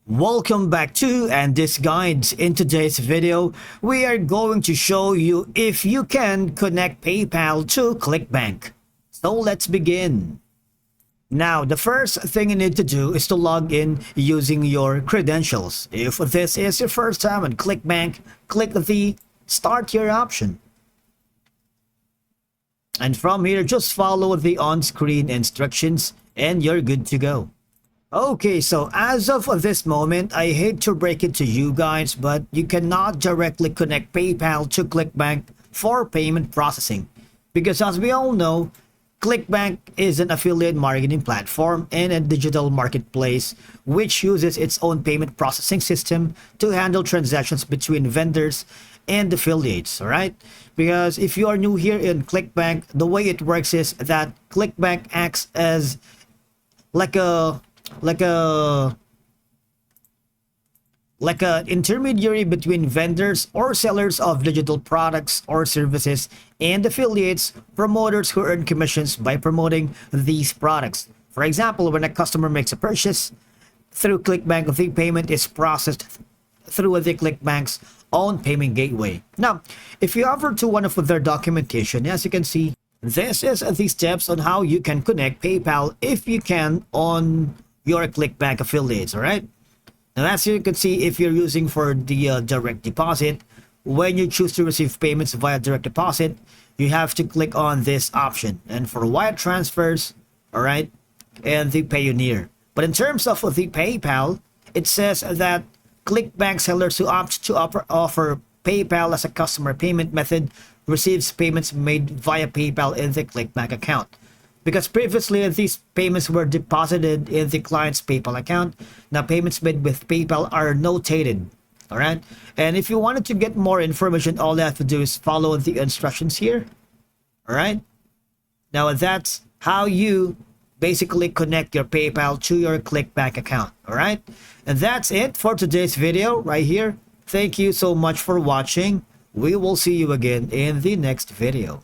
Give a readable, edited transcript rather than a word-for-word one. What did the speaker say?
Welcome back to and this guides. In today's video, we are going to show you if you can connect PayPal to ClickBank. So let's begin. Now, the first thing you need to do is to log in using your credentials. If this is your first time on ClickBank, click the Start Here option. And from here, just follow the on-screen instructions and you're good to go. Okay, so as of this moment, I hate to break it to you guys, but you cannot directly connect PayPal to ClickBank for payment processing. Because as we all know, ClickBank is an affiliate marketing platform and a digital marketplace which uses its own payment processing system to handle transactions between vendors and affiliates, alright? Because if you are new here in ClickBank, the way it works is that ClickBank acts as like a intermediary between vendors or sellers of digital products or services and affiliates, promoters who earn commissions by promoting these products. For example, when a customer makes a purchase through ClickBank, the payment is processed through the ClickBank's own payment gateway. Now, if you offer to one of their documentation, as you can see, this is the steps on how you can connect PayPal if you can on your ClickBank affiliates, all right? Now, as you can see, if you're using for the direct deposit, when you choose to receive payments via direct deposit, you have to click on this option. And for wire transfers, all right, and the Payoneer. But in terms of the PayPal, it says that ClickBank sellers who opt to offer PayPal as a customer payment method receives payments made via PayPal in the ClickBank account. Because previously, these payments were deposited in the client's PayPal account. Now, payments made with PayPal are notated. All right. And if you wanted to get more information, all you have to do is follow the instructions here. All right. Now, that's how you basically connect your PayPal to your ClickBank account. All right. And that's it for today's video right here. Thank you so much for watching. We will see you again in the next video.